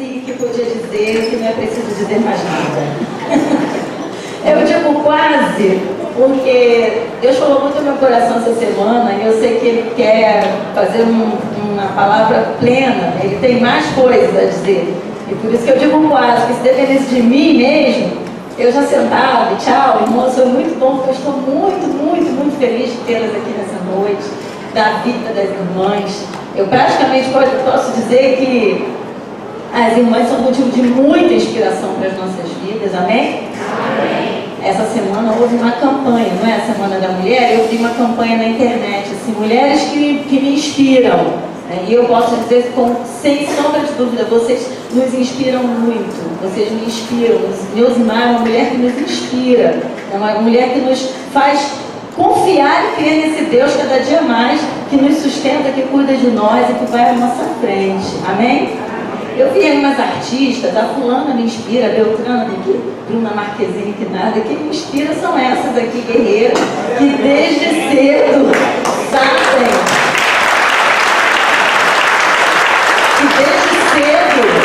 dizia que podia dizer que não é preciso dizer mais nada. Eu digo quase, porque Deus falou muito no meu coração essa semana e eu sei que Ele quer fazer uma palavra plena, Ele tem mais coisas a dizer. E por isso que eu digo quase, que se dependesse de mim mesmo, eu já sentava, tchau, irmãos, foi muito bom, porque eu estou muito feliz de tê-las aqui nessa noite, da vida das irmãs. Eu praticamente posso dizer que as irmãs são motivo de muita inspiração para as nossas vidas, amém? Amém. Essa semana houve uma campanha, não é a Semana da Mulher? Eu vi uma campanha na internet, assim, mulheres que me inspiram. E eu posso dizer, sem sombra de dúvida, vocês nos inspiram muito, vocês me inspiram. Neusimar é uma mulher que nos inspira, é uma mulher que nos faz confiar e crer nesse Deus cada dia mais, que nos sustenta, que cuida de nós e que vai à nossa frente, amém? Eu vi umas artistas, a fulana me inspira, a Beltrana aqui, Bruna Marquezine, que nada, quem me inspira são essas aqui, guerreiras, que desde cedo sabem.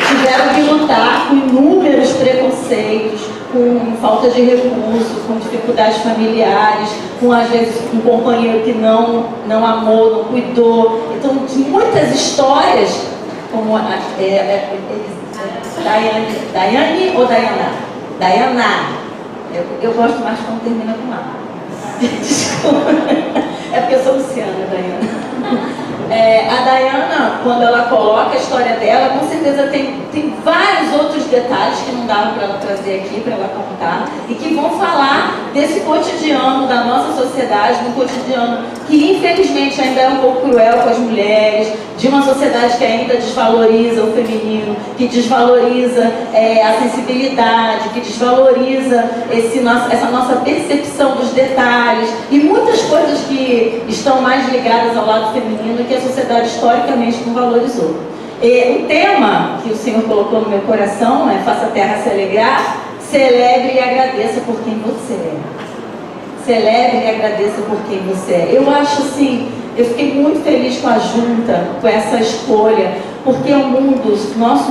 Tiveram que lutar com inúmeros preconceitos, com falta de recursos, com dificuldades familiares, com às vezes um companheiro que não amou, não cuidou. Então, muitas histórias, como Daiane ou Dayana? Dayana. Eu gosto mais quando termina com A. Desculpa. É porque eu sou Luciana, Dayana. A Dayana, quando ela coloca a história dela, com certeza tem vários outros detalhes que não dava para ela trazer aqui, para ela contar, e que vão falar desse cotidiano da nossa sociedade, do cotidiano que infelizmente ainda é um pouco cruel com as mulheres, de uma sociedade que ainda desvaloriza o feminino, que desvaloriza a sensibilidade, que desvaloriza essa nossa percepção dos detalhes, e muitas coisas que estão mais ligadas ao lado feminino que a sociedade historicamente não valorizou. O tema que o Senhor colocou no meu coração é: faça a terra se alegrar, celebre e agradeça por quem você é. Celebre e agradeça por quem você é. Eu acho assim, eu fiquei muito feliz com a junta, com essa escolha, porque o nosso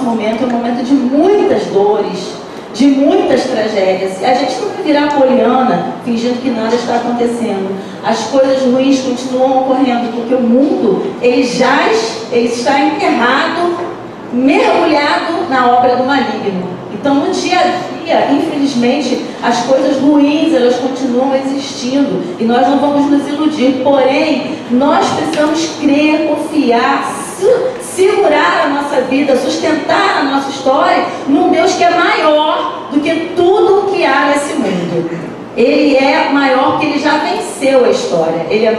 momento é um momento de muitas dores, de muitas tragédias. A gente não vai virar poliana fingindo que nada está acontecendo. As coisas ruins continuam ocorrendo, porque o mundo, ele está enterrado, mergulhado na obra do maligno. Então, no dia a dia, infelizmente, as coisas ruins, elas continuam existindo, e nós não vamos nos iludir. Porém, nós precisamos crer, confiar, segurar a nossa vida, sustentar a nossa história num Deus que é maior do que tudo o que há nesse mundo. Ele é maior porque Ele já venceu a história. Ele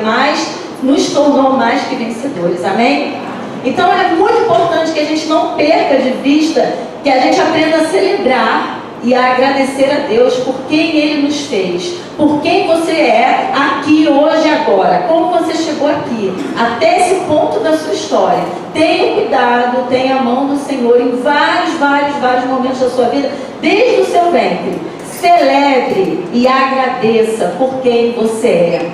nos tornou mais que vencedores. Amém? Então é muito importante que a gente não perca de vista, que a gente aprenda a celebrar e a agradecer a Deus por quem Ele nos fez, por quem você é aqui, hoje, agora, como você chegou aqui, até esse ponto da sua história. Tenha cuidado, tenha a mão do Senhor em vários momentos da sua vida, desde o seu ventre. Celebre e agradeça por quem você é.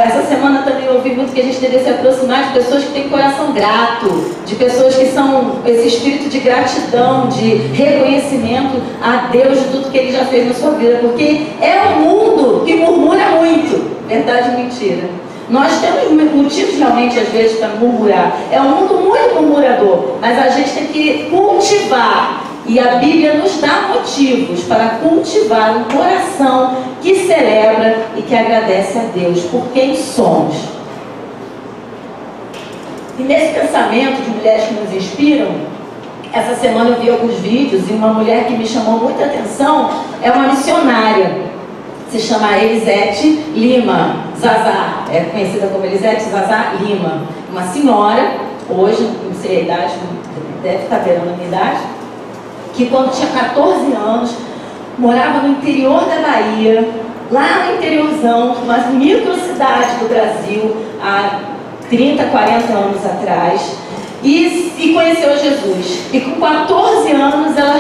Essa semana também eu ouvi muito que a gente deveria se aproximar de pessoas que têm coração grato, de pessoas que são esse espírito de gratidão, de reconhecimento a Deus de tudo que Ele já fez na sua vida, porque é um mundo que murmura muito, verdade ou mentira? Nós temos motivos realmente às vezes para murmurar, é um mundo muito murmurador, mas a gente tem que cultivar. E a Bíblia nos dá motivos para cultivar um coração que celebra e que agradece a Deus por quem somos. E nesse pensamento de mulheres que nos inspiram, essa semana eu vi alguns vídeos e uma mulher que me chamou muita atenção é uma missionária. Se chama Elisete Lima Zazá, é conhecida como Elisete Zazá Lima. Uma senhora, hoje, não sei a idade, deve estar beirando a minha idade, que quando tinha 14 anos, morava no interior da Bahia, lá no interiorzão, uma microcidade do Brasil, há 30, 40 anos atrás, e conheceu Jesus. E com 14 anos ela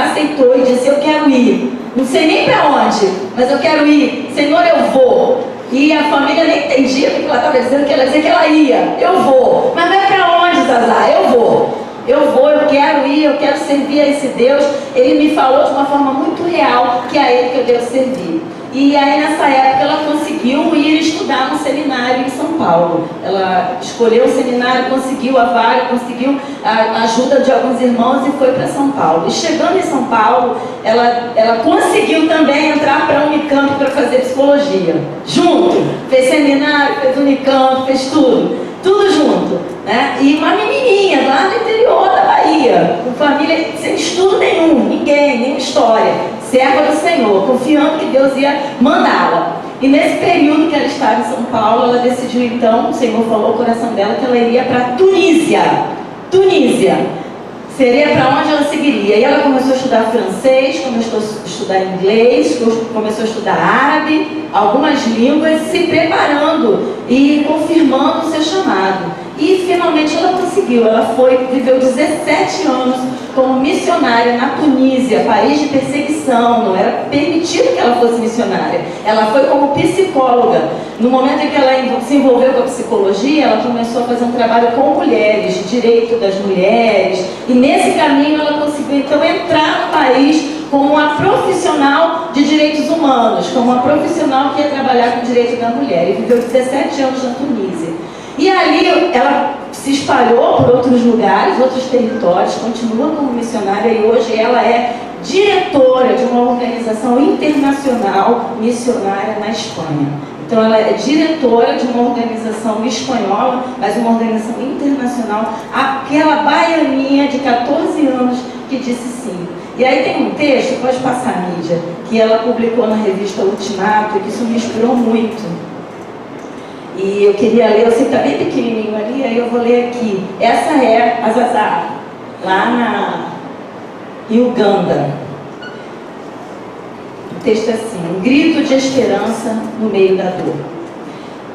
aceitou e disse: eu quero ir, não sei nem para onde, mas eu quero ir, Senhor, eu vou. E a família nem entendia o que ela estava dizendo, que ela dizia que ela ia, eu vou. Mas não é para onde, Zazá? Eu vou. eu quero ir, eu quero servir a esse Deus. Ele me falou de uma forma muito real que é a Ele que eu devo servir. E aí nessa época ela conseguiu ir estudar no seminário em São Paulo. Ela escolheu o seminário, conseguiu a vaga, conseguiu a ajuda de alguns irmãos e foi para São Paulo. E chegando em São Paulo, ela conseguiu também entrar para a Unicamp para fazer psicologia. Junto, fez seminário, fez Unicamp, fez tudo junto, né? E uma menininha lá no interior da Bahia, com família sem estudo nenhum, nenhuma história, serva do Senhor, confiando que Deus ia mandá-la. E nesse período que ela estava em São Paulo, ela decidiu então, o Senhor falou ao coração dela que ela iria para Tunísia. Seria para onde ela seguiria. E ela começou a estudar francês, começou a estudar inglês, começou a estudar árabe, algumas línguas, se preparando e confirmando o seu chamado. E finalmente ela conseguiu. Ela viveu 17 anos como missionária na Tunísia, país de perseguição, não era permitido que ela fosse missionária. Ela foi como psicóloga. No momento em que ela se envolveu com a psicologia, ela começou a fazer um trabalho com mulheres, de direito das mulheres, e nesse caminho ela conseguiu então entrar no país como uma profissional de direitos humanos, como uma profissional que ia trabalhar com o direito da mulher, e viveu 17 anos na Tunísia. E ali ela se espalhou por outros lugares, outros territórios, continua como missionária e hoje ela é diretora de uma organização internacional missionária na Espanha. Então ela é diretora de uma organização espanhola, mas uma organização internacional, aquela baianinha de 14 anos que disse sim. E aí tem um texto, pode passar a mídia, que ela publicou na revista Ultimato, e que isso me inspirou muito. E eu queria ler, eu sei que está bem pequenininho ali, aí eu vou ler aqui. Essa é a Zaza, lá em Uganda. O texto é assim: um grito de esperança no meio da dor.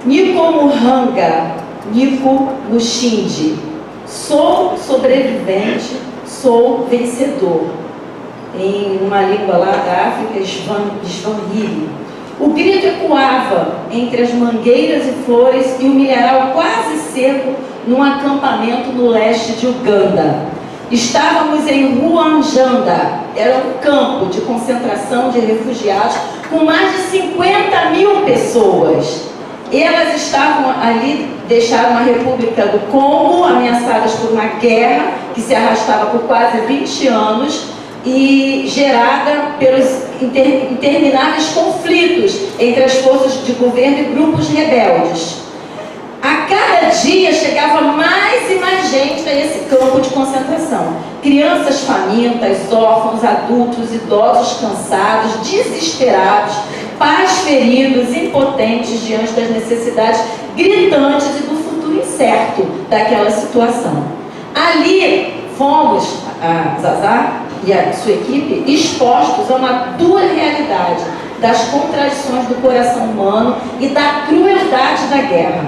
Nico Muhanga, Nico Mushindi. Sou sobrevivente, sou vencedor. Em uma língua lá da África, Swahili. O grito ecoava entre as mangueiras e flores e o milharal quase seco num acampamento no leste de Uganda. Estávamos em Ruanjanda, era um campo de concentração de refugiados com mais de 50 mil pessoas. Elas estavam ali, deixaram a República do Congo, ameaçadas por uma guerra que se arrastava por quase 20 anos, e gerada pelos intermináveis conflitos entre as forças de governo e grupos rebeldes. A cada dia chegava mais e mais gente a esse campo de concentração. Crianças famintas, órfãos, adultos, idosos cansados, desesperados, pais feridos, impotentes diante das necessidades gritantes e do futuro incerto daquela situação. Ali fomos, a Zaza e a sua equipe, expostos a uma dura realidade das contradições do coração humano e da crueldade da guerra,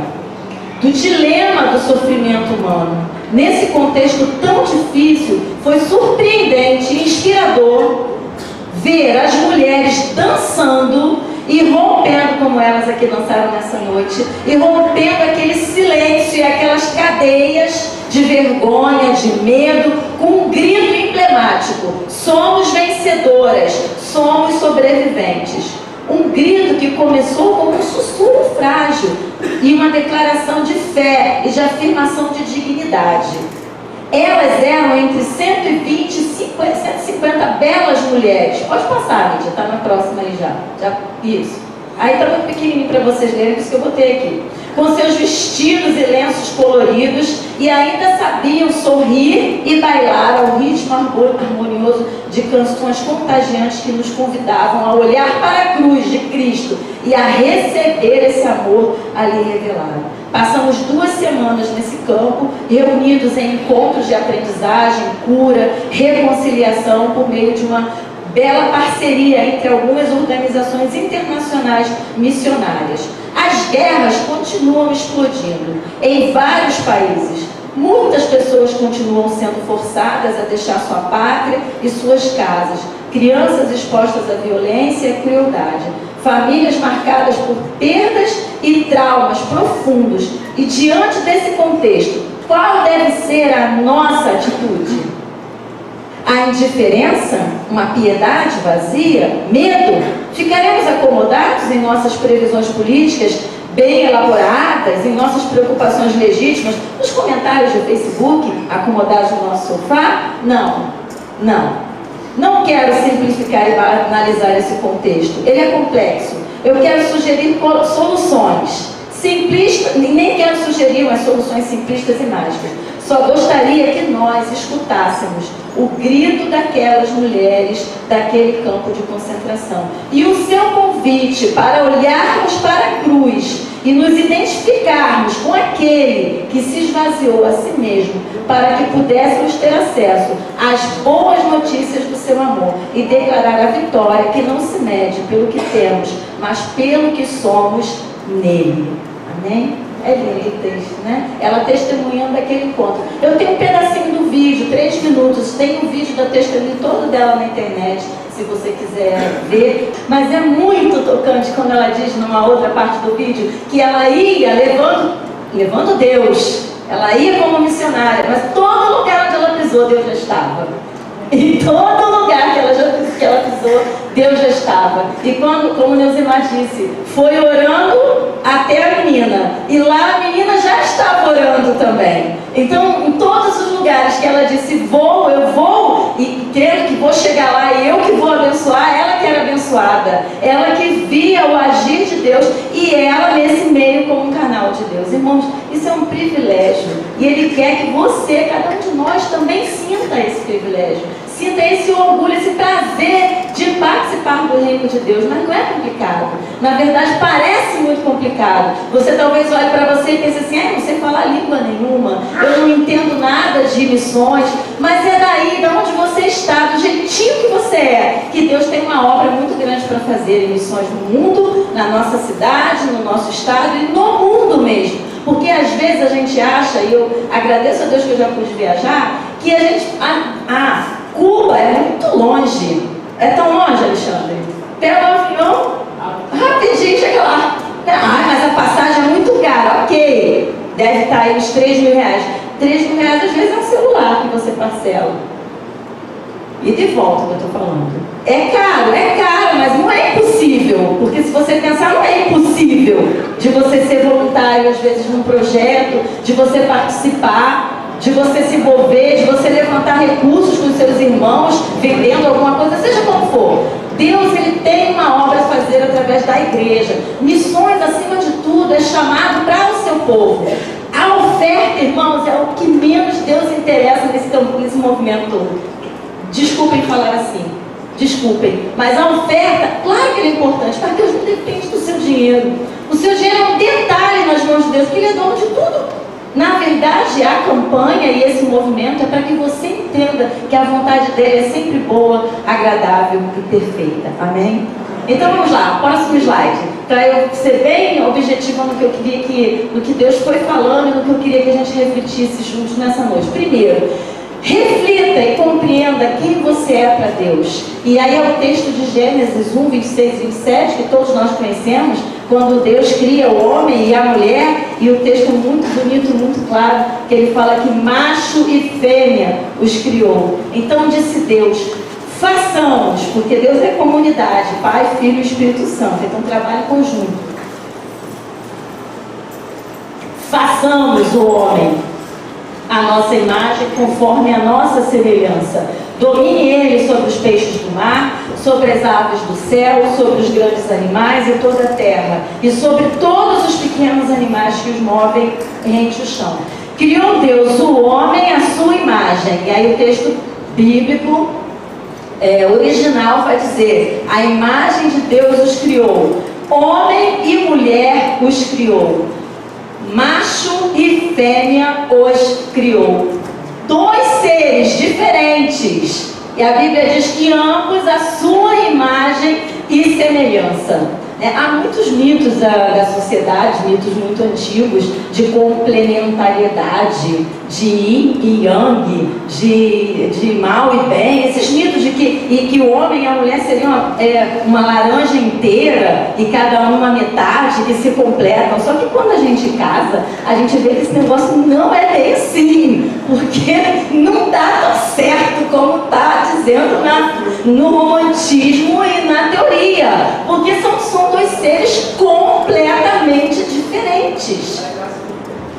do dilema do sofrimento humano. Nesse contexto tão difícil, foi surpreendente e inspirador ver as mulheres dançando e rompendo, como elas aqui dançaram nessa noite, e rompendo aquele silêncio e aquelas cadeias de vergonha, de medo, com um grito emblemático: somos vencedoras, somos sobreviventes. Um grito que começou como um sussurro frágil e uma declaração de fé e de afirmação de dignidade. Elas eram entre 120 e 150 belas mulheres. Pode passar, Lídia, está na próxima aí já. Isso. Aí está muito pequenininho para vocês lerem, por isso que eu botei aqui. Com seus vestidos e lenços coloridos, e ainda sabiam sorrir e bailar ao ritmo harmonioso de canções contagiantes que nos convidavam a olhar para a cruz de Cristo e a receber esse amor ali revelado. Passamos 2 semanas nesse campo, reunidos em encontros de aprendizagem, cura, reconciliação, por meio de uma bela parceria entre algumas organizações internacionais missionárias. As guerras continuam explodindo em vários países. Muitas pessoas continuam sendo forçadas a deixar sua pátria e suas casas. Crianças expostas à violência e à crueldade. Famílias marcadas por perdas e traumas profundos. E diante desse contexto, Qual deve ser a nossa atitude? A indiferença? Uma piedade vazia? Medo? Ficaremos acomodados em nossas previsões políticas bem elaboradas, em nossas preocupações legítimas, nos comentários do Facebook, acomodados no nosso sofá? Não quero simplificar e analisar esse contexto. Ele é complexo. Eu quero sugerir soluções simplistas, nem quero sugerir umas soluções simplistas e mágicas. Só gostaria que nós escutássemos o grito daquelas mulheres daquele campo de concentração. E o seu convite para olharmos para a cruz e nos identificarmos com aquele que se esvaziou a si mesmo para que pudéssemos ter acesso às boas notícias do seu amor e declarar a vitória que não se mede pelo que temos, mas pelo que somos nele. Amém? É lindo o texto, né? Ela testemunhando aquele encontro. Eu tenho um pedacinho do vídeo, 3 minutos. Tem um vídeo da testemunha todo dela na internet, se você quiser ver. Mas é muito tocante quando ela diz numa outra parte do vídeo que ela ia levando Deus. Ela ia como missionária, mas todo lugar onde ela pisou, Deus já estava. Em todo lugar que ela pisou, Deus já estava. E quando, como Neusimar disse, foi orando até a menina. E lá a menina já estava orando também. Então, em todos os lugares que ela disse, eu vou, e creio que vou chegar lá e eu que vou abençoar, ela que era abençoada. Ela que via o agir de Deus e ela nesse meio como um canal de Deus. Irmãos, isso é um privilégio. E Ele quer que você, cada um de nós, também sinta esse privilégio. Sinta esse orgulho, esse prazer de participar do reino de Deus. Mas não é complicado. Na verdade, parece muito complicado. Você talvez olhe para você e pense assim, eu não sei falar língua nenhuma, eu não entendo nada de missões. Mas é daí, de onde você está, do jeitinho que você é, que Deus tem uma obra muito grande para fazer em missões no mundo, na nossa cidade, no nosso estado e no mundo mesmo. Porque às vezes a gente acha, e eu agradeço a Deus que eu já pude viajar, que a gente... Cuba é muito longe. É tão longe, Alexandre? Pega o avião, rapidinho chega lá. Mas a passagem é muito cara. Ok, deve estar aí uns 3 mil reais. 3 mil reais às vezes é um celular que você parcela. E de volta que eu estou falando. É caro, mas não é impossível. Porque se você pensar, não é impossível de você ser voluntário, às vezes, num projeto, de você participar, de você se envolver, de você levantar recursos com os seus irmãos, vendendo alguma coisa, seja como for. Deus, Ele tem uma obra a fazer através da igreja. Missões, acima de tudo, é chamado para o seu povo. A oferta, irmãos, é o que menos Deus interessa nesse movimento todo. Desculpem falar assim. Desculpem. Mas a oferta, claro que ela é importante, mas Deus não depende do seu dinheiro. O seu dinheiro é um detalhe nas mãos de Deus, porque Ele é dono de tudo. Na verdade, a campanha e esse movimento é para que você entenda que a vontade dele é sempre boa, agradável e perfeita. Amém? Então vamos lá, próximo slide. Para eu ser bem objetiva no que eu queria no que Deus foi falando e no que eu queria que a gente refletisse juntos nessa noite. Primeiro, reflita e compreenda quem você é para Deus. E aí é o texto de Gênesis 1, 26 e 27, que todos nós conhecemos, quando Deus cria o homem e a mulher, e o texto é muito bonito, muito claro, que ele fala que macho e fêmea os criou. Então disse Deus, façamos, porque Deus é comunidade, Pai, Filho e Espírito Santo, então trabalho conjunto. Façamos o homem a nossa imagem, conforme a nossa semelhança. Domine ele sobre os peixes do mar, sobre as aves do céu, sobre os grandes animais e toda a terra, e sobre todos os pequenos animais que os movem rente o chão. Criou Deus o homem à sua imagem. E aí o texto bíblico original vai dizer, a imagem de Deus os criou. Homem e mulher os criou. Macho e fêmea os criou. 2 seres diferentes. E a Bíblia diz que ambos a sua imagem e semelhança. Há muitos mitos da sociedade, mitos muito antigos, de complementariedade, de yin e yang, de mal e bem. Esses mitos de que o homem e a mulher seriam uma laranja inteira e cada um uma metade, que se completam. Só que quando a gente casa, a gente vê que esse negócio não é bem assim, porque não dá tão certo como está dizendo no romantismo e na teoria, porque são dois seres completamente diferentes.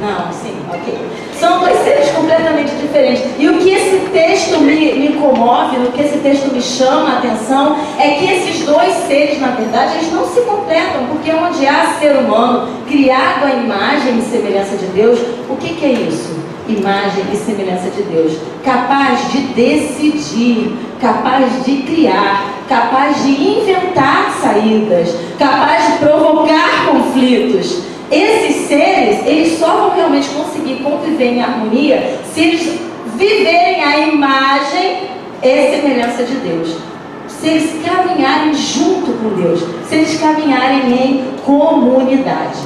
Não, sim, ok. São dois seres completamente diferentes. E o que esse texto me comove, o que esse texto me chama a atenção, é que esses dois seres, na verdade, eles não se completam, porque onde há ser humano criado à imagem e semelhança de Deus, o que é isso? Imagem e semelhança de Deus, capaz de decidir, capaz de criar, capaz de inventar saídas, capaz de provocar conflitos. Esses seres, eles só vão realmente conseguir conviver em harmonia se eles viverem a imagem e semelhança de Deus, se eles caminharem junto com Deus, se eles caminharem em comunidade.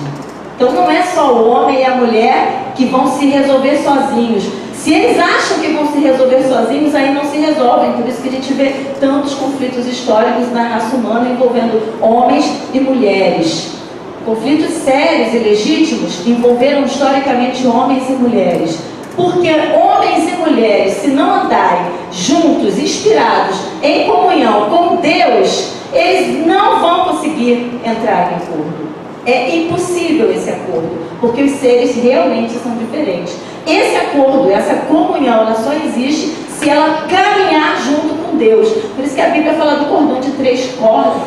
Então não é só o homem e a mulher que vão se resolver sozinhos. Se eles acham que vão se resolver sozinhos, aí não se resolvem. Por isso que a gente vê tantos conflitos históricos na raça humana envolvendo homens e mulheres. Conflitos sérios e legítimos envolveram historicamente homens e mulheres. Porque homens e mulheres, se não andarem juntos, inspirados, em comunhão com Deus, eles não vão conseguir entrar em acordo. É impossível esse acordo, porque os seres realmente são diferentes. Esse acordo, essa comunhão, ela só existe se ela caminhar junto com Deus. Por isso que a Bíblia fala do cordão de 3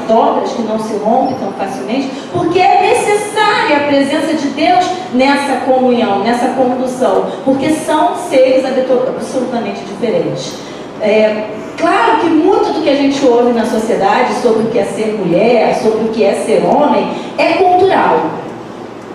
dobras que não se rompe tão facilmente, porque é necessária a presença de Deus nessa comunhão, nessa condução, porque são seres absolutamente diferentes. Claro que muito do que a gente ouve na sociedade sobre o que é ser mulher, sobre o que é ser homem, é cultural.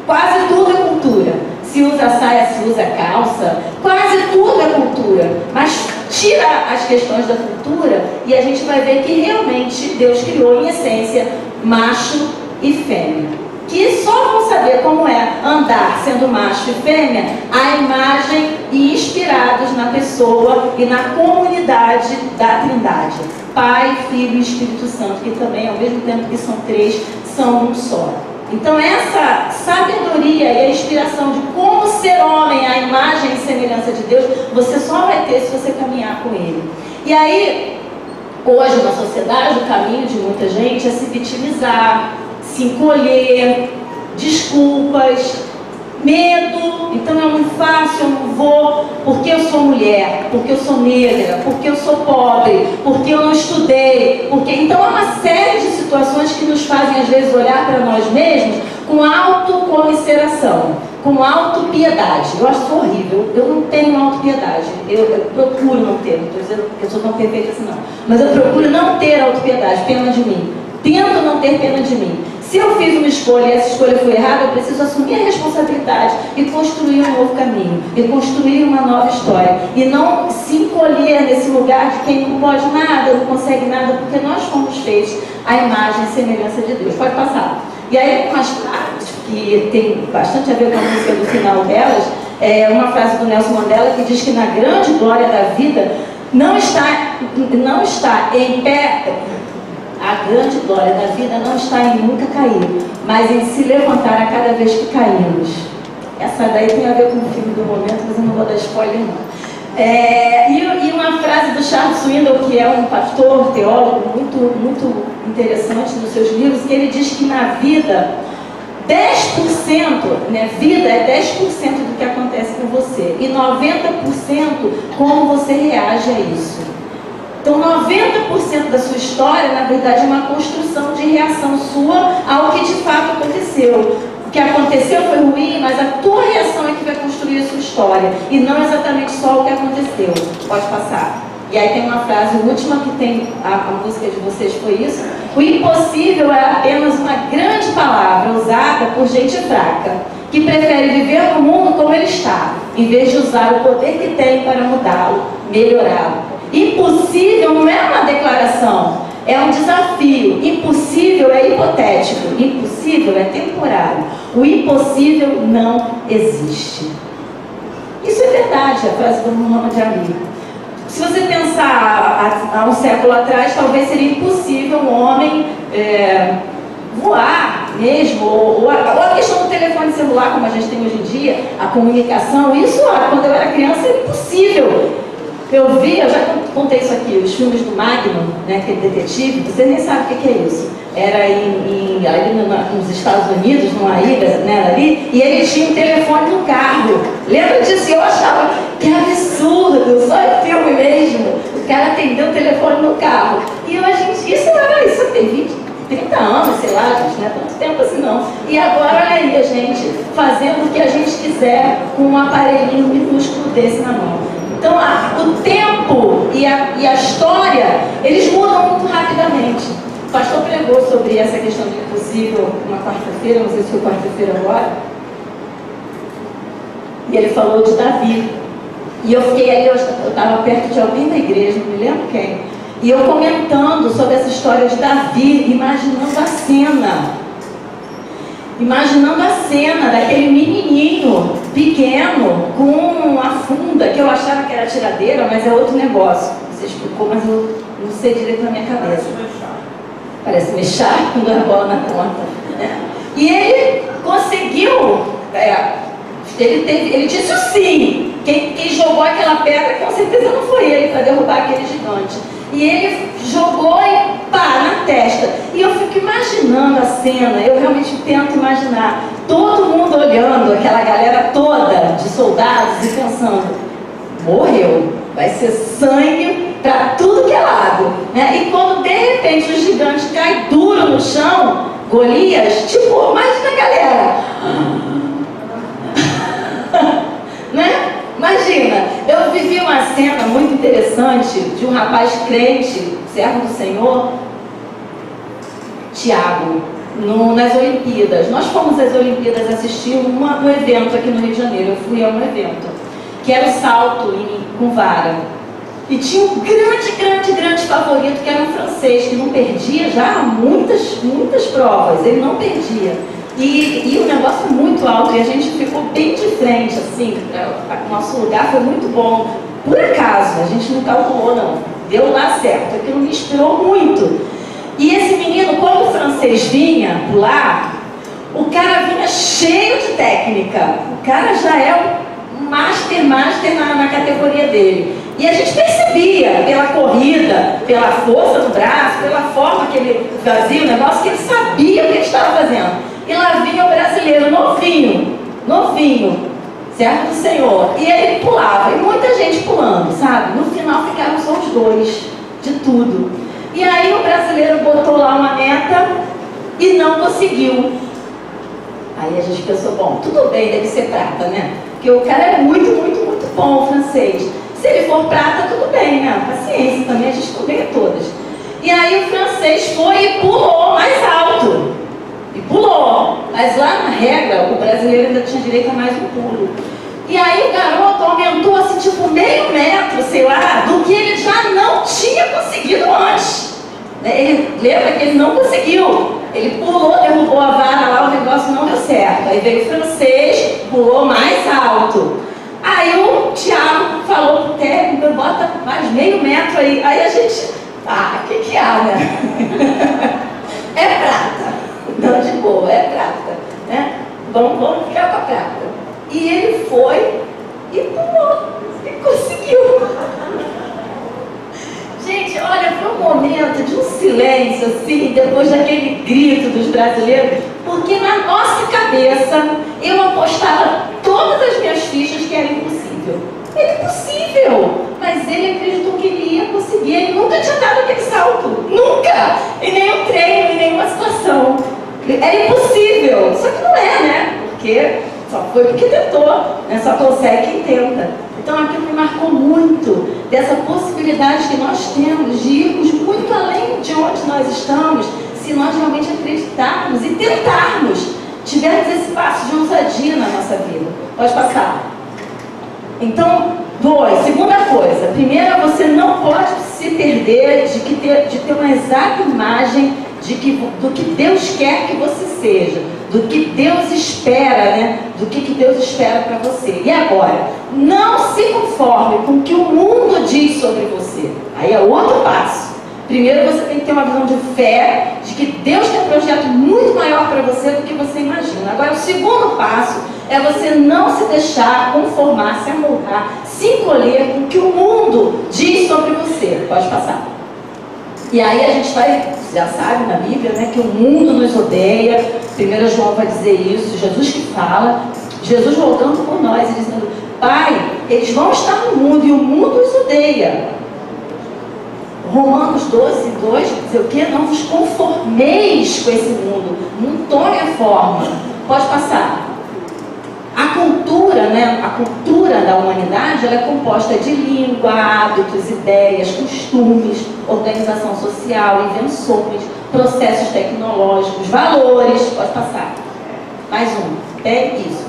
Quase tudo é cultura. Se usa saia, se usa calça, quase tudo é cultura. Mas tira as questões da cultura e a gente vai ver que realmente Deus criou em essência macho e fêmea, que só vão saber como é andar sendo macho e fêmea a imagem e inspirados na pessoa e na comunidade da Trindade, Pai, Filho e Espírito Santo, que também, ao mesmo tempo que são 3, são um só. Então essa sabedoria e a inspiração de como ser homem, a imagem e semelhança de Deus, você só vai ter se você caminhar com Ele. E aí, hoje na sociedade, o caminho de muita gente é se vitimizar, se encolher, desculpas, medo. Então eu não faço, eu não vou, porque eu sou mulher, porque eu sou negra, porque eu sou pobre, porque eu não estudei, porque... Então há uma série de situações que nos fazem às vezes olhar para nós mesmos com autocomiseração, com autopiedade. Eu acho isso horrível, eu não tenho autopiedade, eu procuro não ter, não estou dizendo que eu sou tão perfeita assim não, mas eu procuro não ter autopiedade, pena de mim, tento não ter pena de mim. Se eu fiz uma escolha e essa escolha foi errada, eu preciso assumir a responsabilidade e construir um novo caminho, e construir uma nova história, e não se encolher nesse lugar de quem não pode nada, não consegue nada, porque nós fomos feitos à imagem e semelhança de Deus. Pode passar. E aí, umas partes que tem bastante a ver com a música do final delas, é uma frase do Nelson Mandela que diz que na grande glória da vida não está em pé. A grande glória da vida não está em nunca cair, mas em se levantar a cada vez que caímos. Essa daí tem a ver com o filme do momento, mas eu não vou dar spoiler não. E uma frase do Charles Swindoll, que é um pastor, teólogo muito interessante nos seus livros, que ele diz que na vida, 10%, né, vida é 10% do que acontece com você, e 90% como você reage a isso. Então 90% da sua história, na verdade, é uma construção de reação sua ao que de fato aconteceu. O que aconteceu foi ruim, mas a tua reação é que vai construir a sua história, e não exatamente só o que aconteceu. Pode passar. E aí tem uma frase última que tem, a música de vocês foi isso: o impossível é apenas uma grande palavra usada por gente fraca, que prefere viver no mundo como ele está, em vez de usar o poder que tem para mudá-lo, melhorá-lo. Impossível não é uma declaração, é um desafio. Impossível é hipotético, impossível é temporário. O impossível não existe. Isso é verdade, a frase do Muhammad Ali. Se você pensar há um século atrás, talvez seria impossível um homem voar mesmo, ou a questão do telefone celular, como a gente tem hoje em dia, a comunicação, isso quando eu era criança era impossível. Eu já contei isso aqui, os filmes do Magnum, né, aquele detetive, você nem sabe o que é isso. Era ali nos Estados Unidos, numa ilha, né, ali, e ele tinha um telefone no carro. Lembra disso? Eu achava que absurdo, só em filme mesmo. O cara atendeu o telefone no carro. E hoje em dia, isso tem 30 anos, sei lá, gente, não é tanto tempo assim não. E agora, olha aí a gente fazendo o que a gente quiser com um aparelhinho minúsculo desse na mão. Então, o tempo e a história, eles mudam muito rapidamente. O pastor pregou sobre essa questão do impossível uma quarta-feira, não sei se foi quarta-feira agora. E ele falou de Davi. E eu fiquei ali, eu estava perto de alguém da igreja, não me lembro quem. E eu comentando sobre essa história de Davi, imaginando a cena. Imaginando a cena daquele menininho pequeno com a funda, que eu achava que era tiradeira, mas é outro negócio. Você explicou, mas eu não sei direito na minha cabeça. Parece mexer quando a bola na conta. Né? E ele conseguiu, ele disse o sim. Quem jogou aquela pedra, com certeza não foi ele para derrubar aquele gigante. E ele jogou e pá, na testa. E eu fico imaginando a cena, eu realmente tento imaginar. Todo mundo olhando, aquela galera toda de soldados e pensando, morreu, vai ser sangue para tudo que é lado. Né? E quando de repente o gigante cai duro no chão, Golias, tipo, imagina a galera. Né? Imagina, eu vivi uma cena muito interessante de um rapaz crente, servo do Senhor, Tiago, nas Olimpíadas. Nós fomos às Olimpíadas assistir um evento aqui no Rio de Janeiro. Eu fui a um evento, que era o salto com vara. E tinha um grande favorito, que era um francês, que não perdia já muitas provas, ele não perdia. E o negócio é muito alto, e a gente ficou bem de frente, assim, o nosso lugar foi muito bom. Por acaso, a gente não calculou não, deu lá certo, aquilo me inspirou muito. E esse menino, quando o francês vinha pular, o cara vinha cheio de técnica, o cara já é um master na categoria dele. E a gente percebia pela corrida, pela força do braço, pela forma que ele fazia o negócio, que ele sabia o que ele estava fazendo. E lá vinha o brasileiro, novinho, servo do Senhor. E ele pulava, e muita gente pulando, sabe? No final ficaram só os dois, de tudo. E aí o brasileiro botou lá uma meta e não conseguiu. Aí a gente pensou, bom, tudo bem, deve ser prata, né? Porque o cara é muito bom, o francês. Se ele for prata, tudo bem, né? Paciência também, a gente não ganha todas. E aí o francês foi e pulou mais alto. E pulou. Mas lá na regra, o brasileiro ainda tinha direito a mais um pulo. E aí o garoto aumentou assim, tipo, meio metro, sei lá, do que ele já não tinha conseguido antes. Ele lembra que ele não conseguiu. Ele pulou, derrubou a vara lá, o negócio não deu certo. Aí veio o francês, pulou mais alto. Aí o Tiago falou pro técnico, bota mais meio metro aí. Aí a gente, o que há, né? É prata. Não, de boa, é prata. Né? Vamos ficar com a prata. E ele foi e pulou. E conseguiu. Gente, olha, foi um momento de um silêncio, assim, depois daquele grito dos brasileiros, porque na nossa cabeça eu apostava todas as minhas fichas que era impossível. Era impossível, mas ele acreditou que ele ia conseguir. Ele nunca tinha dado aquele salto, nunca, em nenhum treino, em nenhuma situação. Era impossível, só que não é, né? Porque só foi porque tentou, né? Só consegue quem tenta. Então aquilo me marcou muito, dessa possibilidade que nós temos de irmos muito além de onde nós estamos, se nós realmente acreditarmos e tentarmos, tivermos esse passo de ousadia na nossa vida. Pode passar. Então, segunda coisa, primeira, você não pode se perder entender de ter uma exata imagem do que Deus quer que você seja, do que Deus espera, né? Do que Deus espera para você. E agora, não se conforme com o que o mundo diz sobre você. Aí é outro passo. Primeiro você tem que ter uma visão de fé, de que Deus tem um projeto muito maior para você do que você imagina. Agora, o segundo passo é você não se deixar conformar, se amoldar, se encolher com o que o mundo diz sobre você. Pode passar. E aí a gente já sabe na Bíblia, né, que o mundo nos odeia. 1 João vai dizer isso, Jesus que fala, Jesus voltando por nós e dizendo: Pai, eles vão estar no mundo e o mundo os odeia. Romanos 12, 2 diz o quê? Não vos conformeis com esse mundo, não tome a forma. Pode passar. A cultura, né, a cultura da humanidade, ela é composta de língua, hábitos, ideias, costumes, organização social, invenções, processos tecnológicos, valores. Pode passar. Mais um. É isso.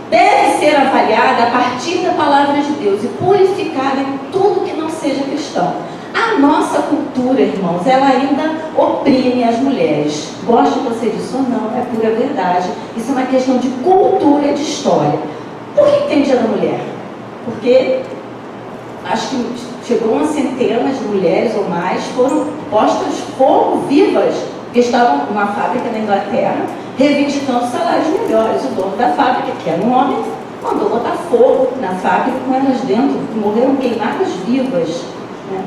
Deve ser avaliada a partir da palavra de Deus e purificada em tudo que não seja cristão. A nossa cultura, irmãos, ela ainda oprime as mulheres. Goste você disso ou não, é pura verdade. Isso é uma questão de cultura e de história. Por que tem Dia da Mulher? Porque acho que chegou uma centena de mulheres ou mais, foram postas fogo vivas, que estavam numa fábrica na Inglaterra, reivindicando salários melhores. O dono da fábrica, que era um homem, mandou botar fogo na fábrica com elas dentro, que morreram queimadas vivas, né?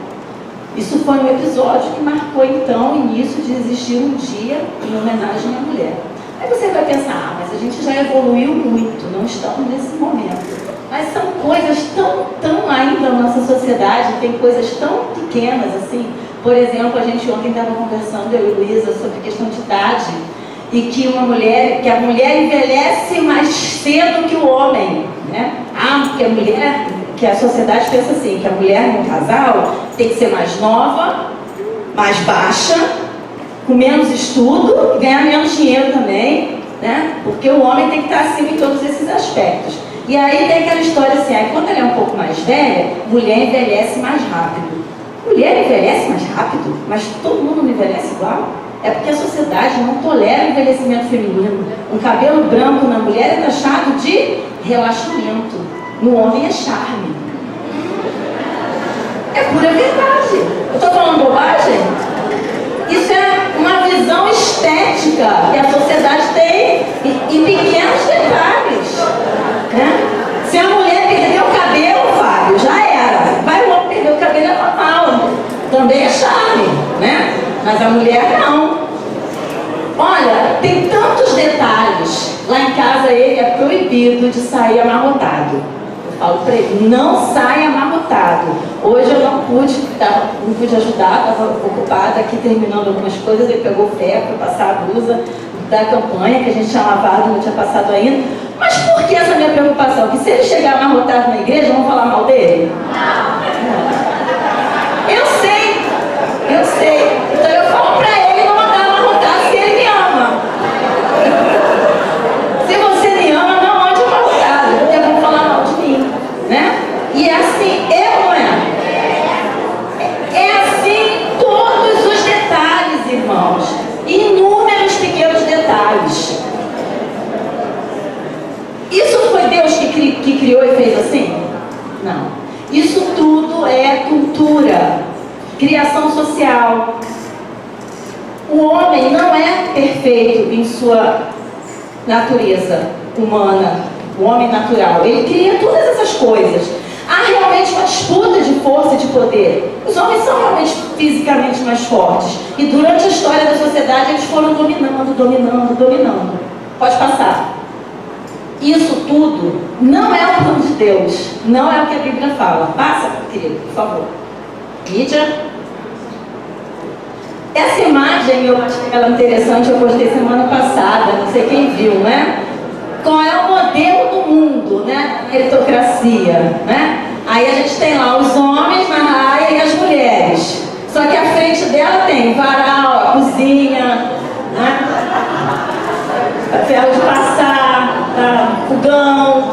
Isso foi um episódio que marcou então o início de existir um dia em homenagem à mulher. Aí você vai pensar, mas a gente já evoluiu muito, não estamos nesse momento. Mas são coisas tão ainda na nossa sociedade, tem coisas tão pequenas assim. Por exemplo, a gente ontem estava conversando, eu e Luísa, sobre questão de idade, e que a mulher envelhece mais cedo que o homem, né? Porque a mulher, que a sociedade pensa assim, que a mulher no casal tem que ser mais nova, mais baixa, com menos estudo, ganhar menos dinheiro também, né? Porque o homem tem que estar acima em todos esses aspectos. E aí tem aquela história assim, aí quando ela é um pouco mais velha, mulher envelhece mais rápido. Mulher envelhece mais rápido, mas todo mundo não envelhece igual. É porque a sociedade não tolera o envelhecimento feminino. Um cabelo branco na mulher é taxado de relaxamento. No homem é charme. É pura verdade. Eu estou falando bobagem? Isso é uma visão estética que a sociedade tem em pequenos detalhes, né? Se a mulher perder o cabelo, Fábio, já era. Vai o homem perder o cabelo, é normal. Também é charme, né? Mas a mulher não. Olha, tem tantos detalhes. Lá em casa ele é proibido de sair amarrotado. Eu falo para ele, não saia amarrotado. Hoje eu não pude ajudar, estava ocupada aqui terminando algumas coisas. Ele pegou ferro para passar a blusa da campanha que a gente tinha lavado, não tinha passado ainda. Mas por que essa minha preocupação? Que se ele chegar amarrotado na igreja, vão falar mal dele? Não. Eu sei. Então eu falo pra ele não andar amarrotado se ele me ama. Se você me ama, não ande amarrotado, porque vão falar mal de mim, né? E é assim, não é? É assim todos os detalhes, irmãos. Inúmeros pequenos detalhes. Isso foi Deus que criou e fez assim? Não. Isso tudo é cultura. Criação social. O homem não é perfeito em sua natureza humana, o homem natural. Ele cria todas essas coisas. Há realmente uma disputa de força e de poder. Os homens são realmente fisicamente mais fortes. E durante a história da sociedade eles foram dominando. Pode passar. Isso tudo não é o plano de Deus. Não é o que a Bíblia fala. Passa, querido, por favor. Mídia. Essa imagem, eu acho ela interessante, eu postei semana passada, não sei quem viu, né? Qual é o modelo do mundo, né? Meritocracia, né? Aí a gente tem lá os homens na raia e as mulheres. Só que à frente dela tem varal, a cozinha, né? Ferro de passar, fogão,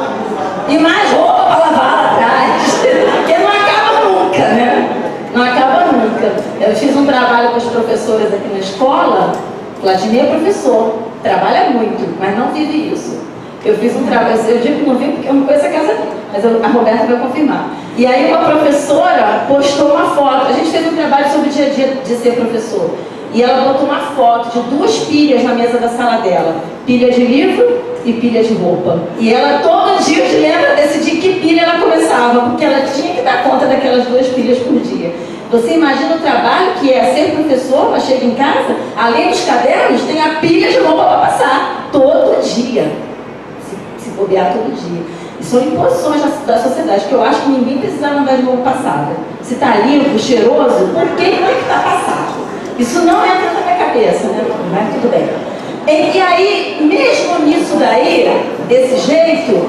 e mais roupa para lavar lá atrás. Porque não acaba nunca, né? Não acaba nunca. Eu fiz um trabalho com as professoras aqui na escola. Vladimir é professor, trabalha muito, mas não vive isso. Eu fiz um trabalho, eu digo que não vivo porque eu não conheço a casa, mas a Roberta vai confirmar. E aí uma professora postou uma foto, a gente fez um trabalho sobre o dia a dia de ser professor. E ela botou uma foto de 2 pilhas na mesa da sala dela. Pilha de livro e pilha de roupa. E ela todo dia, de lembra, decidir que pilha ela começava, porque ela tinha que dar conta daquelas 2 pilhas por dia. Você imagina o trabalho que é ser professor, ela chega em casa, além dos cadernos, tem a pilha de roupa para passar, todo dia. Se bobear todo dia. E são imposições da sociedade, que eu acho que ninguém precisa andar de roupa passada. Se está limpo, cheiroso, por que não é que está passado? Isso não entra na minha cabeça, né? Mas tudo bem. E aí, mesmo nisso daí, desse jeito,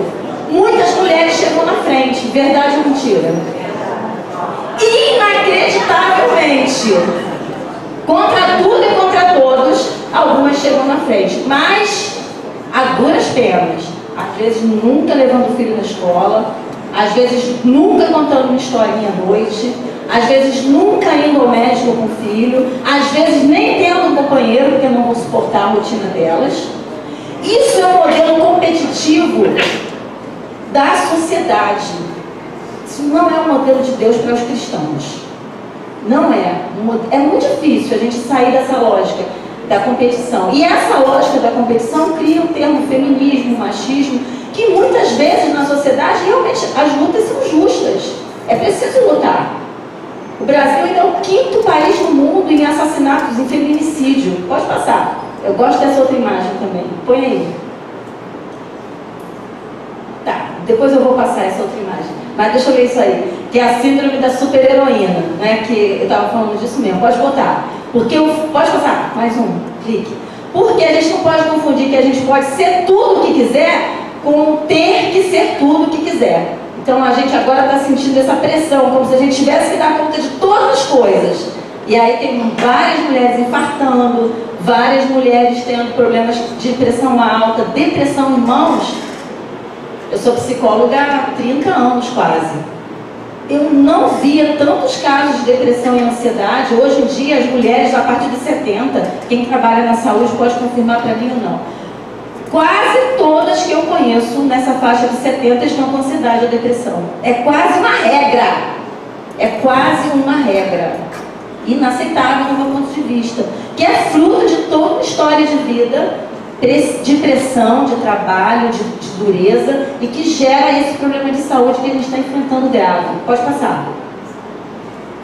muitas mulheres chegam na frente, verdade ou mentira? Inacreditavelmente, contra tudo e contra todos, algumas chegam na frente, mas a duras penas, às vezes nunca levando o filho na escola, às vezes nunca contando uma historinha à noite, às vezes nunca indo ao médico com o filho, às vezes nem tendo um companheiro porque não vão suportar a rotina delas. Isso é um modelo competitivo da sociedade. Isso não é um modelo de Deus para os cristãos. Não é. É muito difícil a gente sair dessa lógica da competição. E essa lógica da competição cria o termo feminismo, machismo, que muitas vezes na sociedade realmente as lutas são justas. É preciso lutar. O Brasil ainda é o 5º país no mundo em assassinatos, em feminicídio. Pode passar. Eu gosto dessa outra imagem também. Põe aí. Tá, depois eu vou passar essa outra imagem. Mas deixa eu ver isso aí. Que é a síndrome da super-heroína, né? Que eu estava falando disso mesmo. Pode botar. Porque pode passar. Mais um. Clique. Porque a gente não pode confundir que a gente pode ser tudo o que quiser com ter que ser tudo o que quiser. Então a gente agora está sentindo essa pressão, como se a gente tivesse que dar conta de todas as coisas. E aí tem várias mulheres infartando, várias mulheres tendo problemas de pressão alta, depressão, irmãos. Eu sou psicóloga há 30 anos quase. Eu não via tantos casos de depressão e ansiedade. Hoje em dia as mulheres a partir de 70, quem trabalha na saúde pode confirmar para mim ou não. Quase todas que eu conheço nessa faixa de 70 estão com ansiedade ou depressão. É quase uma regra. É quase uma regra. Inaceitável do meu ponto de vista. Que é fruto de toda uma história de vida, de pressão, de trabalho, de dureza, e que gera esse problema de saúde que a gente está enfrentando grave. Pode passar.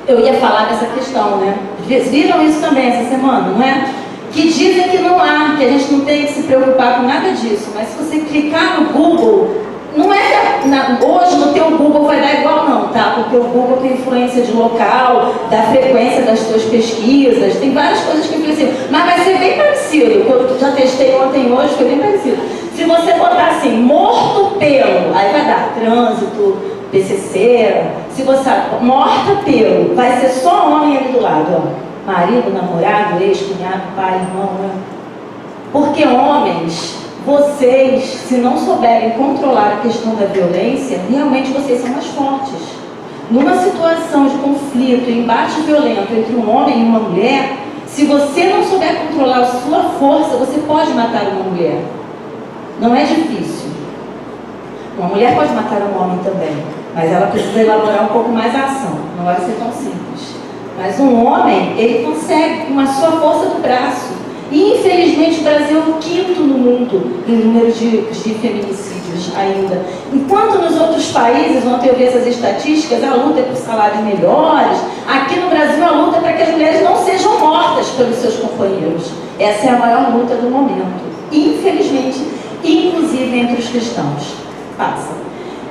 Eu ia falar dessa questão, né? Viram isso também essa semana, não é? Que dizem que não há, que a gente não tem que se preocupar com nada disso, mas se você clicar no Google, não é hoje no teu Google vai dar igual não, tá? Porque o Google tem influência de local, da frequência das suas pesquisas, tem várias coisas que influenciam, mas vai ser bem parecido. Eu já testei ontem e hoje, foi bem parecido. Se você botar assim, morto pelo, aí vai dar trânsito, PCC, se você morta pelo, vai ser só homem ali do lado, ó. Marido, namorado, ex, cunhado, pai, irmão, né? Porque homens, vocês, se não souberem controlar a questão da violência, realmente vocês são mais fortes. Numa situação de conflito, embate violento entre um homem e uma mulher, se você não souber controlar a sua força, você pode matar uma mulher. Não é difícil. Uma mulher pode matar um homem também, mas ela precisa elaborar um pouco mais a ação. Não vai ser tão simples. Mas um homem, ele consegue com a sua força do braço. E infelizmente o Brasil é o 5º no mundo em número de feminicídios ainda. Enquanto nos outros países, ontem eu vi essas estatísticas, a luta é por salários melhores. Aqui no Brasil a luta é para que as mulheres não sejam mortas pelos seus companheiros. Essa é a maior luta do momento. Infelizmente, inclusive entre os cristãos. Passa.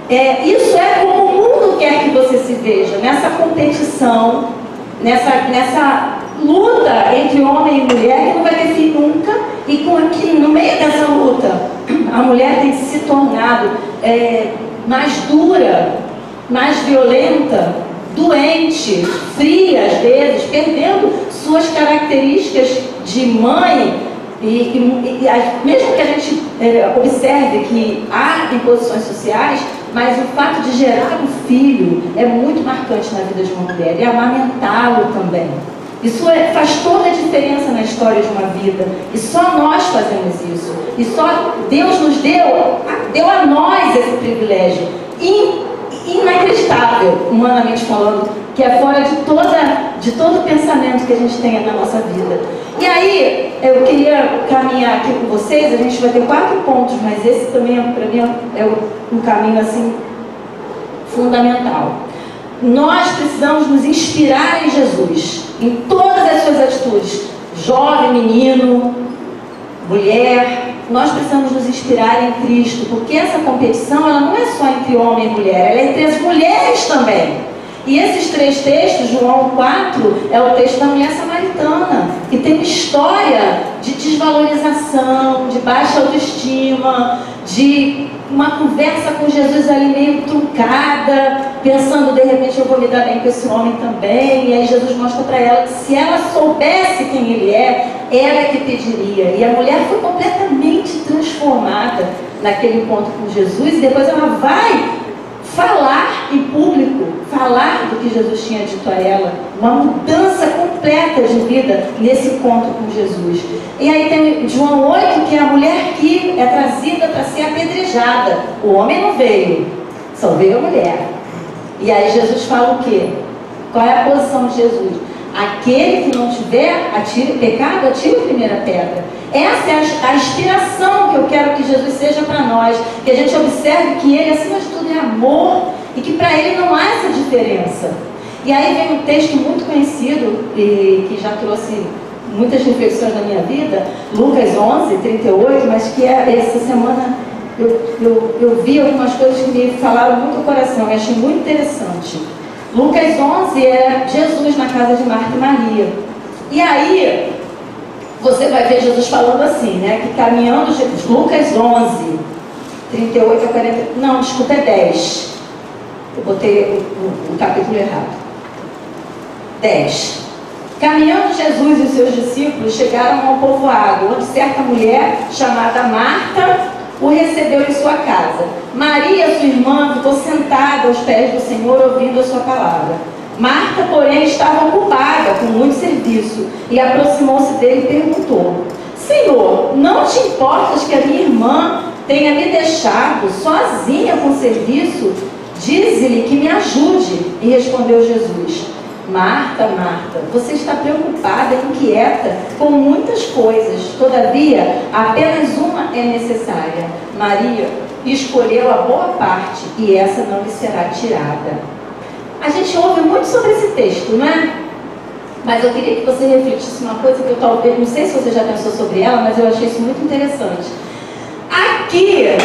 Isso é como o mundo quer que você se veja, nessa competição, nessa luta entre homem e mulher que não vai ter fim nunca, e com aqui no meio dessa luta a mulher tem se tornado mais dura, mais violenta, doente, fria às vezes, perdendo suas características de mãe e mesmo que a gente observe que há imposições sociais, mas o fato de gerar um filho é muito marcante na vida de uma mulher, e amamentá-lo também. Isso faz toda a diferença na história de uma vida, e só nós fazemos isso, e só Deus nos deu a nós esse privilégio inacreditável, humanamente falando, que é fora de todo pensamento que a gente tenha na nossa vida. E aí, eu queria caminhar aqui com vocês. A gente vai ter 4 pontos, mas esse também, para mim, é um caminho assim fundamental. Nós precisamos nos inspirar em Jesus, em todas as suas atitudes, jovem, menino, mulher. Nós precisamos nos inspirar em Cristo, porque essa competição, ela não é só entre homem e mulher, ela é entre as mulheres também. E esses 3 textos, João 4, é o texto da mulher samaritana, que tem uma história de desvalorização, de baixa autoestima, de uma conversa com Jesus ali meio truncada, pensando, de repente, eu vou me dar bem com esse homem também. E aí Jesus mostra para ela que se ela soubesse quem ele é, ela é que pediria. E a mulher foi completamente transformada naquele encontro com Jesus, e depois ela vai falar em público, falar do que Jesus tinha dito a ela, uma mudança completa de vida nesse encontro com Jesus. E aí tem João 8, que é a mulher que é trazida para ser apedrejada. O homem não veio, só veio a mulher. E aí Jesus fala o quê? Qual é a posição de Jesus? Aquele que não tiver pecado, atire a primeira pedra. Essa é a inspiração que eu quero que Jesus seja para nós. Que a gente observe que Ele, acima de tudo, é amor, e que para Ele não há essa diferença. E aí vem um texto muito conhecido, e que já trouxe muitas reflexões na minha vida, Lucas 11, 38, mas que essa semana eu vi algumas coisas que me falaram muito ao coração, e achei muito interessante. Lucas 11 é Jesus na casa de Marta e Maria. E aí, você vai ver Jesus falando assim, né? Que caminhando, Lucas 11, 38 a 40, não, desculpa, é 10. Eu botei o capítulo errado. 10. Caminhando Jesus e os seus discípulos chegaram a um povoado, onde certa mulher, chamada Marta, o recebeu em sua casa. Maria, sua irmã, ficou sentada aos pés do Senhor, ouvindo a sua palavra. Marta, porém, estava ocupada com muito serviço, e aproximou-se dele e perguntou: Senhor, não te importas que a minha irmã tenha me deixado sozinha com o serviço? Dize-lhe que me ajude. E respondeu Jesus: Marta, Marta, você está preocupada e inquieta com muitas coisas. Todavia, apenas uma é necessária. Maria escolheu a boa parte, e essa não lhe será tirada. A gente ouve muito sobre esse texto, não é? Mas eu queria que você refletisse uma coisa que eu talvez, não sei se você já pensou sobre ela, mas eu achei isso muito interessante. Aqui,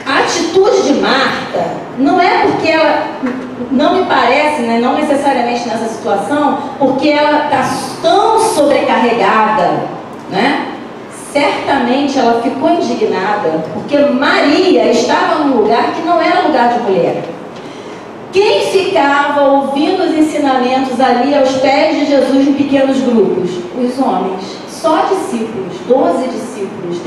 a atitude de Marta não é porque ela, não me parece, né, não necessariamente nessa situação, porque ela está tão sobrecarregada, né? Certamente ela ficou indignada, porque Maria estava num lugar que não era lugar de mulher. Quem ficava ouvindo os ensinamentos ali aos pés de Jesus em pequenos grupos? Os homens, só discípulos, 12 discípulos.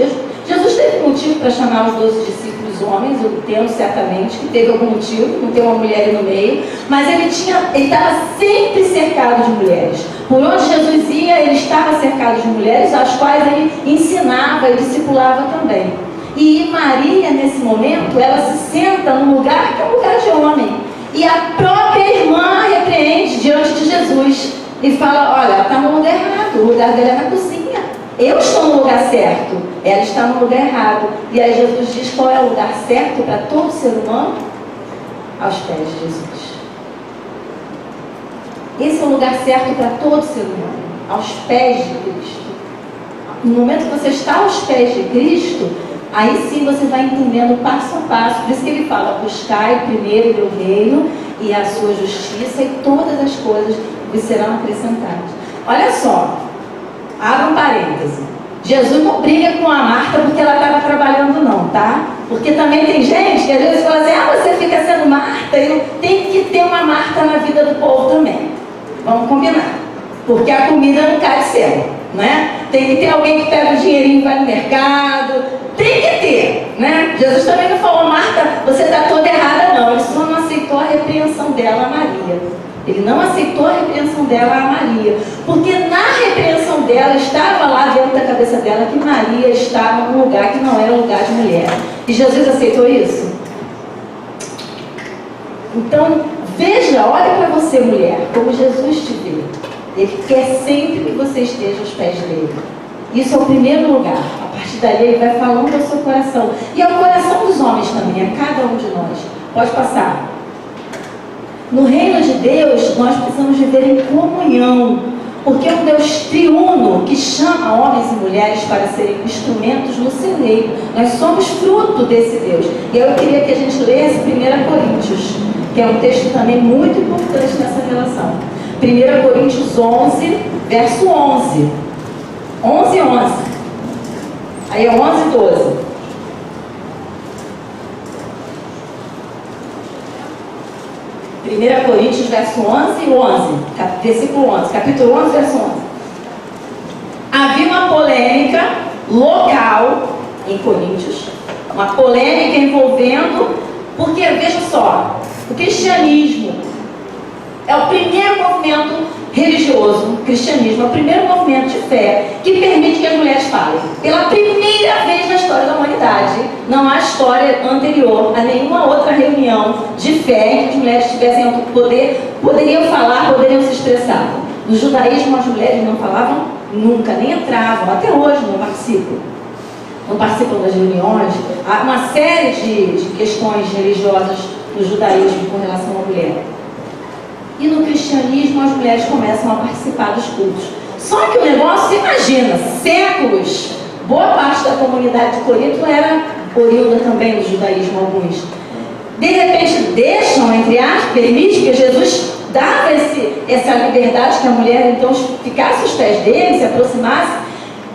Jesus teve motivo para chamar os 12 discípulos homens, eu entendo certamente que teve algum motivo, não tem uma mulher ali no meio, mas ele estava sempre cercado de mulheres. Por onde Jesus ia, ele estava cercado de mulheres, as quais ele ensinava e discipulava também. E Maria, nesse momento, ela se senta num lugar que é um lugar de homem. E a própria irmã repreende diante de Jesus e fala: olha, ela está no lugar errado, o lugar dela é na cozinha. Eu estou no lugar certo, ela está no lugar errado. E aí Jesus diz qual é o lugar certo para todo ser humano? Aos pés de Jesus. Esse é o lugar certo para todo ser humano, aos pés de Cristo. No momento que você está aos pés de Cristo, aí sim você vai entendendo passo a passo. Por isso que ele fala: buscai primeiro o meu reino e a sua justiça, e todas as coisas vos serão acrescentadas. Olha só, abra um parêntese. Jesus não briga com a Marta porque ela estava trabalhando não, tá? Porque também tem gente que às vezes fala assim: você fica sendo Marta, e não tem que ter uma Marta na vida do povo também. Vamos combinar, porque a comida não cai do céu, né? Tem que ter alguém que pega o dinheirinho e vai no mercado, tem que ter, né? Jesus também não falou, Marta, você está toda errada, não. Ele só não aceitou a repreensão dela a Maria. Ele não aceitou a repreensão dela a Maria. Porque na repreensão dela, estava lá dentro da cabeça dela que Maria estava num lugar que não era um lugar de mulher. E Jesus aceitou isso? Então, veja, olha para você, mulher, como Jesus te vê. Ele quer sempre que você esteja aos pés dele. Isso é o primeiro lugar. A partir dali ele vai falando ao seu coração. E ao coração dos homens também, a cada um de nós. Pode passar. No reino de Deus, nós precisamos viver em comunhão. Porque é um Deus triuno que chama homens e mulheres para serem instrumentos no seu reino. Nós somos fruto desse Deus. E eu queria que a gente lesse 1 Coríntios, que é um texto também muito importante nessa relação. 1 Coríntios 11, verso 11. 11 e 11. Aí é 11 e 12. Primeira Coríntios, verso 11 e 11. Versículo 11. Capítulo 11, verso 11. Havia uma polêmica local em Coríntios. Uma polêmica envolvendo... Porque, veja só, o cristianismo é o primeiro movimento religioso, o cristianismo é o primeiro movimento de fé que permite que as mulheres falem. Pela primeira vez na história da humanidade, não há história anterior a nenhuma outra reunião de fé em que as mulheres tivessem poder, poderiam falar, poderiam se expressar. No judaísmo, as mulheres não falavam nunca, nem entravam, até hoje não participam. Não participam das reuniões. Há uma série de questões religiosas no judaísmo com relação à mulher. E no cristianismo as mulheres começam a participar dos cultos. Só que o negócio, imagina, séculos, boa parte da comunidade de Corinto era oriunda também do judaísmo, alguns. De repente deixam, entre aspas, permite, porque Jesus dava essa liberdade que a mulher então ficasse aos pés dele, se aproximasse.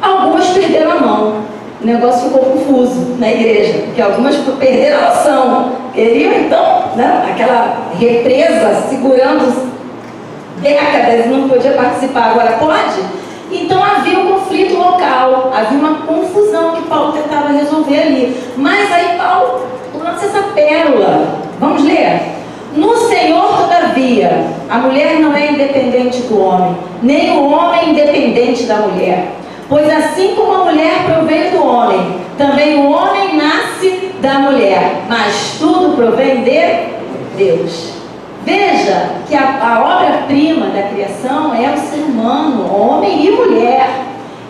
Algumas perderam a mão. O negócio ficou confuso na igreja, porque algumas perderam a noção. Queriam então, né, aquela represa segurando décadas e não podia participar, agora pode? Então havia um conflito local, havia uma confusão que Paulo tentava resolver ali. Mas aí Paulo lança essa pérola. Vamos ler? No Senhor, todavia, a mulher não é independente do homem, nem o homem independente da mulher. Pois assim como a mulher provém do homem, também o homem nasce da mulher, mas tudo provém de Deus. Veja que a obra-prima da criação é o ser humano, homem e mulher.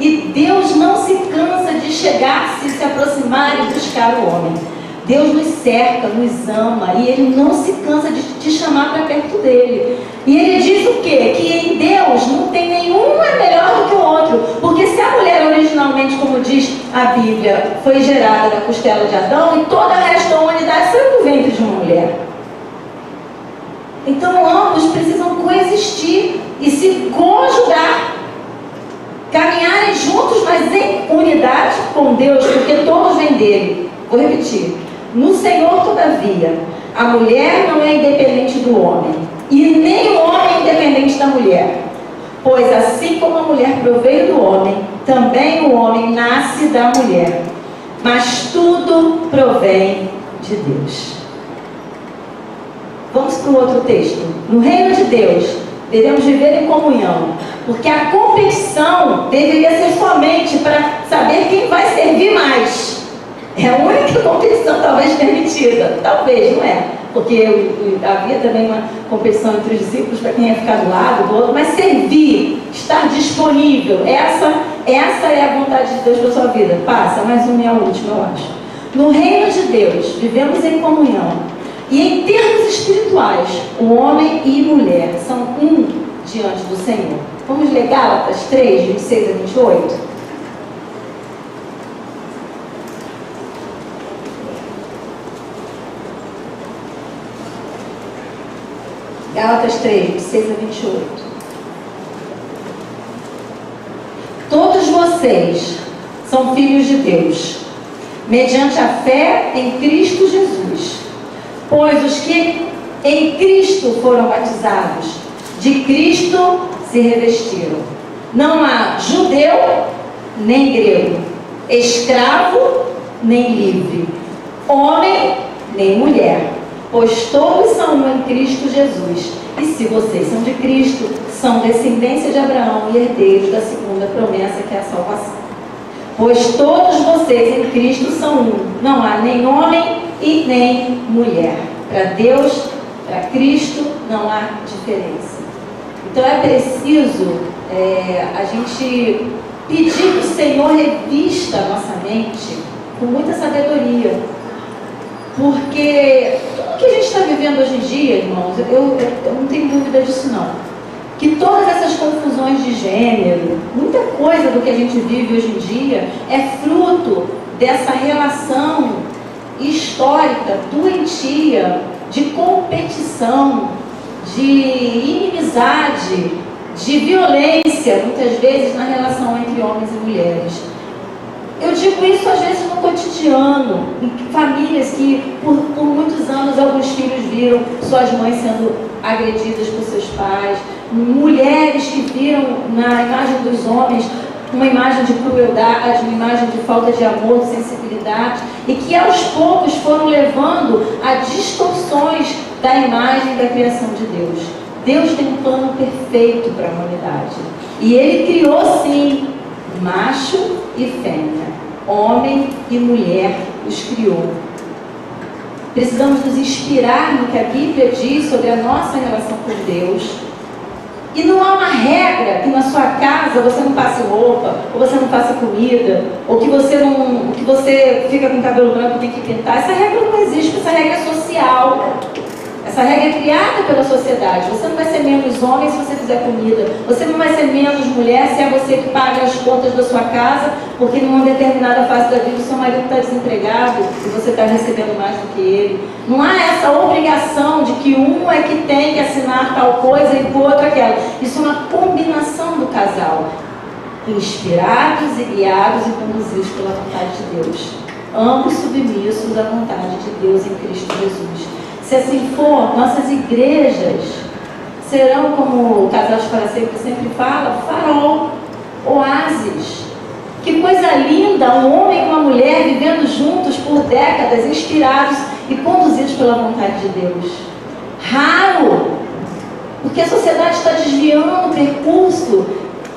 E Deus não se cansa de chegar-se, se aproximar e buscar o homem. Deus nos cerca, nos ama, e Ele não se cansa de te chamar para perto dele. E Ele diz o quê? Que em Deus não tem nenhum é melhor do que o outro. Porque se a mulher originalmente, como diz a Bíblia, foi gerada da costela de Adão, e toda a resto da humanidade saiu do ventre de uma mulher. Então ambos precisam coexistir e se conjugar. Caminharem juntos, mas em unidade com Deus, porque todos vêm dele. Vou repetir. No Senhor, todavia, a mulher não é independente do homem, e nem o homem é independente da mulher. Pois assim como a mulher proveio do homem, também o homem nasce da mulher. Mas tudo provém de Deus. Vamos para o outro texto. No reino de Deus, devemos viver em comunhão, porque a competição deveria ser somente para saber quem vai servir mais. É a única competição talvez permitida. Talvez, não é? Porque havia também uma competição entre os discípulos para quem ia ficar do lado do outro, mas servir, estar disponível, essa é a vontade de Deus para a sua vida. Passa, mais uma e a última, eu acho. No reino de Deus, vivemos em comunhão. E em termos espirituais, o homem e mulher são um diante do Senhor. Vamos ler Gálatas 3, 26 a 28? Gálatas 3, 26 a 28. Todos vocês são filhos de Deus, mediante a fé em Cristo Jesus. Pois os que em Cristo foram batizados, de Cristo se revestiram. Não há judeu nem grego, escravo nem livre, homem nem mulher, pois todos são um em Cristo Jesus. E se vocês são de Cristo, são descendência de Abraão e herdeiros da segunda promessa, que é a salvação. Pois todos vocês em Cristo são um, não há nem homem e nem mulher. Para Deus, para Cristo, não há diferença. Então é preciso a gente pedir que o Senhor revista a nossa mente com muita sabedoria. Porque tudo que a gente está vivendo hoje em dia, irmãos, eu não tenho dúvida disso não. Que todas essas confusões de gênero, muita coisa do que a gente vive hoje em dia é fruto dessa relação histórica, doentia, de competição, de inimizade, de violência, muitas vezes na relação entre homens e mulheres. Eu digo isso às vezes no cotidiano, em famílias que por muitos anos alguns filhos viram suas mães sendo agredidas por seus pais, mulheres que viram na imagem dos homens uma imagem de crueldade, uma imagem de falta de amor, de sensibilidade, e que aos poucos foram levando a distorções da imagem da criação de Deus. Deus tem um plano perfeito para a humanidade. E Ele criou sim, macho e fêmea, homem e mulher, os criou. Precisamos nos inspirar no que a Bíblia diz sobre a nossa relação com Deus. E não há uma regra que na sua casa você não passe roupa, ou você não faça comida, ou que você fica com o cabelo branco e tem que pintar. Essa regra não existe, essa regra é social. Essa regra é criada pela sociedade. Você não vai ser menos homem se você fizer comida. Você não vai ser menos mulher se é você que paga as contas da sua casa, porque numa determinada fase da vida o seu marido está desempregado e você está recebendo mais do que ele. Não há essa obrigação de que um é que tem que assinar tal coisa e o outro aquela. Isso é uma combinação do casal. Inspirados e guiados e conduzidos pela vontade de Deus. Ambos submissos à vontade de Deus em Cristo Jesus. Se assim for, nossas igrejas serão, como o Casal de Para sempre fala, farol, oásis. Que coisa linda, um homem e uma mulher vivendo juntos por décadas, inspirados e conduzidos pela vontade de Deus. Raro, porque a sociedade está desviando o percurso,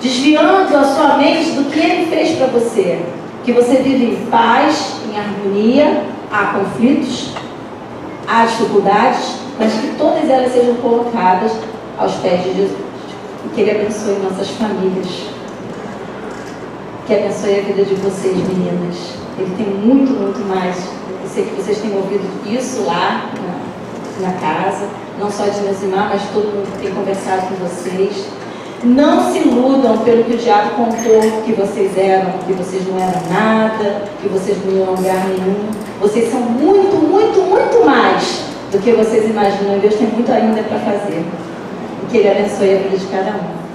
desviando a sua mente do que Ele fez para você. Que você vive em paz, em harmonia, há conflitos, há dificuldades, mas que todas elas sejam colocadas aos pés de Jesus. E que Ele abençoe nossas famílias. Que abençoe a vida de vocês, meninas. Ele tem muito, muito mais. Eu sei que vocês têm ouvido isso lá na casa, não só de Nesimar, mas todo mundo que tem conversado com vocês. Não se iludam pelo que o diabo contou que vocês eram, que vocês não eram nada, que vocês não iam a lugar nenhum. Vocês são muito, muito, muito mais do que vocês imaginam. E Deus tem muito ainda para fazer. E que Ele abençoe a vida de cada um.